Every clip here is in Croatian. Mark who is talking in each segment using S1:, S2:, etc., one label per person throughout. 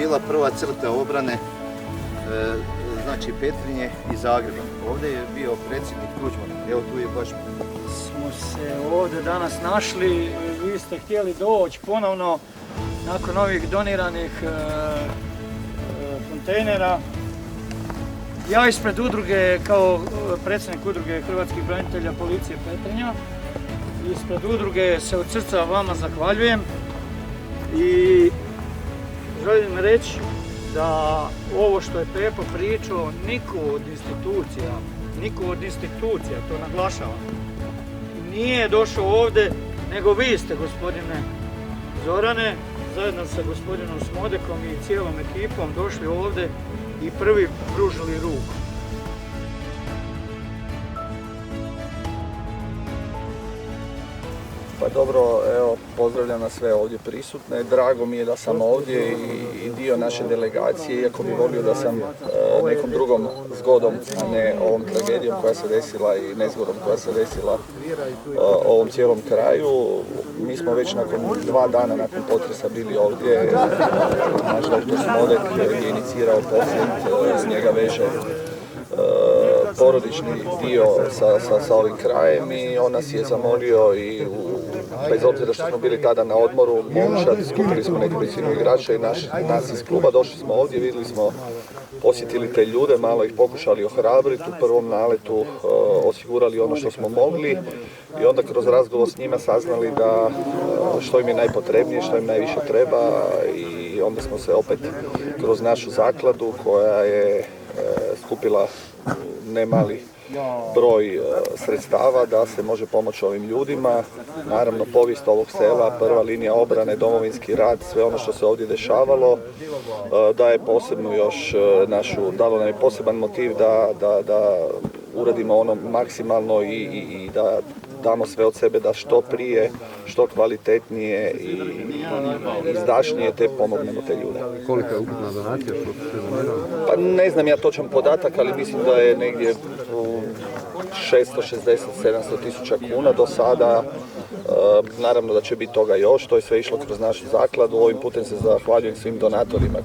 S1: bila prva crta obrane znači Petrinje i Zagreba. Ovdje je bio predsjednik Tuđman, evo tu je baš.
S2: Smo se ovdje danas našli, vi ste htjeli doći ponovno nakon ovih doniranih kontejnera. Ja ispred udruge, kao predsjednik udruge Hrvatskih branitelja policije Petrinja, ispred udruge se od srca vama zahvaljujem i želim reći da ovo što je Pepo pričao, niko od institucija, to naglašavam, nije došao ovdje, nego vi ste, gospodine Zorane, zajedno sa gospodinom Smodekom i cijelom ekipom došli ovdje i prvi pružili ruku.
S3: Pa dobro, evo, pozdravljam na sve ovdje prisutne. Drago mi je da sam ovdje i dio naše delegacije, iako bi volio da sam nekom drugom zgodom, a ne ovom tragedijom koja se desila i nezgodom koja se desila ovom cijelom kraju. Mi smo već nakon 2 dana nakon potresa bili ovdje. Naš doktor Smodek je inicirao posjet, s njega veže porodični dio sa ovim krajem i on nas je zamolio i bez obzira što smo bili tada na odmoru, momčad, skupili smo neku većinu igrača i nas iz kluba, došli smo ovdje, vidjeli smo, posjetili te ljude, malo ih pokušali ohrabriti, u prvom naletu osigurali ono što smo mogli i onda kroz razgovor s njima saznali da što im je najpotrebnije, što im najviše treba i onda smo se opet kroz našu zakladu koja je skupila nemali broj sredstava da se može pomoći ovim ljudima. Naravno, povijest ovog sela, prva linija obrane, domovinski rad, sve ono što se ovdje dešavalo, daje posebnu još dalo nam je poseban motiv da uradimo ono maksimalno i da damo sve od sebe da što prije, što kvalitetnije i izdašnije te pomognemo te ljude.
S4: Kolika je ukupna donacija?
S3: Pa ne znam ja točan podatak, ali mislim da je negdje 660-700 tisuća kuna do sada. Naravno da će biti toga još, to je sve išlo kroz našu zakladu. Ovim putem se zahvaljujem svim donatorima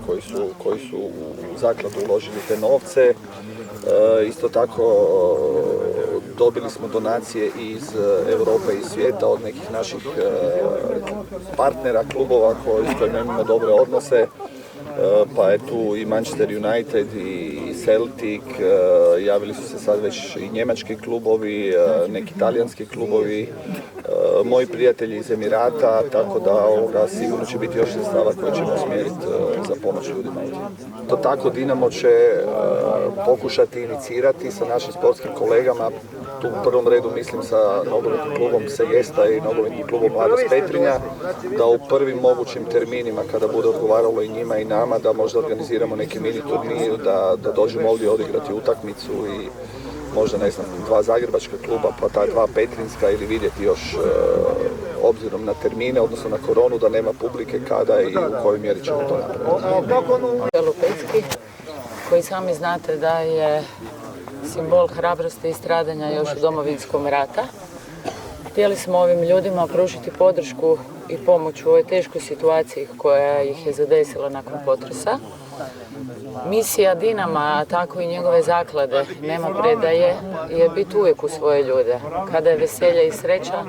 S3: koji su u zakladu uložili te novce. Isto tako dobili smo donacije iz Europe i svijeta od nekih naših partnera, klubova s kojima imamo dobre odnose. Pa je tu i Manchester United i Celtic, javili su se sad već i njemački klubovi, neki talijanski klubovi, moji prijatelji iz Emirata, tako da sigurno će biti još sredstava koje ćemo usmjeriti za pomoć ljudima. To tako Dinamo će pokušati inicirati sa našim sportskim kolegama, tu u prvom redu mislim sa nogometnim klubom Segesta i nogometnim klubom Mladost Petrinja, da u prvim mogućim terminima kada bude odgovaralo i njima i nama, da možda organiziramo neki mini turnir, da dođemo ovdje odigrati utakmicu i možda ne znam, 2 zagrebačka kluba pa ta 2 petrinjska ili vidjeti još obzirom na termine, odnosno na koronu, da nema publike kada i u kojoj mjeri ćemo to napraviti.
S5: Lupecki, koji sami znate da je simbol hrabrosti i stradanja još u Domovinskom rata. Htjeli smo ovim ljudima pružiti podršku i pomoć u ovoj teškoj situaciji koja ih je zadesila nakon potresa. Misija Dinama, a tako i njegove zaklade Nema predaje, je biti uvijek u svoje ljude. Kada je veselje i sreća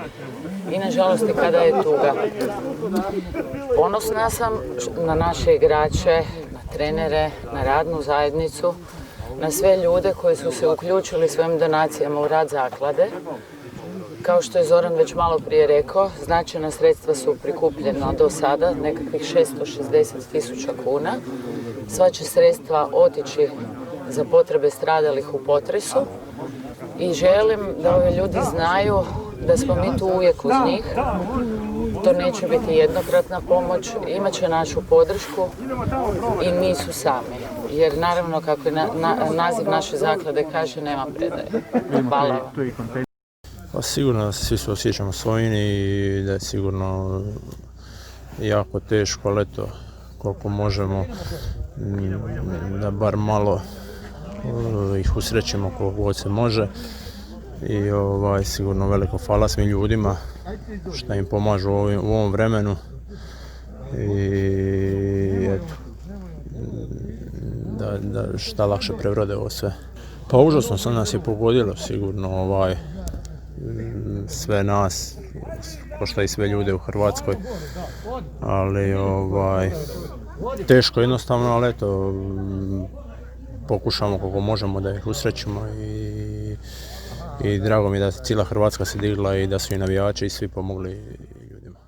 S5: i nažalost i kada je tuga. Ponosna sam na naše igrače, na trenere, na radnu zajednicu, na sve ljude koji su se uključili svojim donacijama u rad zaklade. Kao što je Zoran već malo prije rekao, značajna sredstva su prikupljena do sada, nekakvih 660 tisuća kuna. Sva će sredstva otići za potrebe stradalih u potresu i želim da ovi ljudi znaju da smo mi tu uvijek uz njih. To neće biti jednokratna pomoć, imat će našu podršku i nisu sami. Jer naravno, kako je naziv naše zaklade kaže, nema predaje. Hvala vam.
S6: Pa sigurno da se svi osjećamo svojini i da je sigurno jako teško, ali eto, koliko možemo da bar malo ih usrećemo koliko god se može. I sigurno veliko hvala svim ljudima što im pomažu u ovom vremenu. I eto, da šta lakše prebrode ovo sve. Pa užasno se nas je pogodilo sigurno sve nas, košta i sve ljude u Hrvatskoj, ali teško jednostavno, ali eto, pokušamo koliko možemo da ih usrećimo i drago mi je da cijela Hrvatska se digla i da su i navijači i svi pomogli ljudima.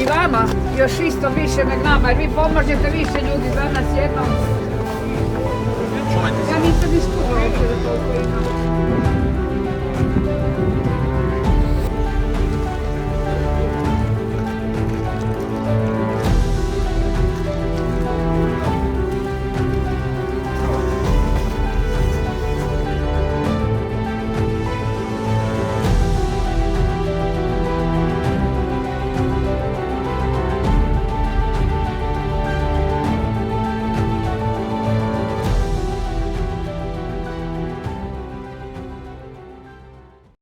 S4: I vama još isto više nego nama, jer vi pomožete više ljudi za nas jednom. Ja nisam iskušala da toliko imam.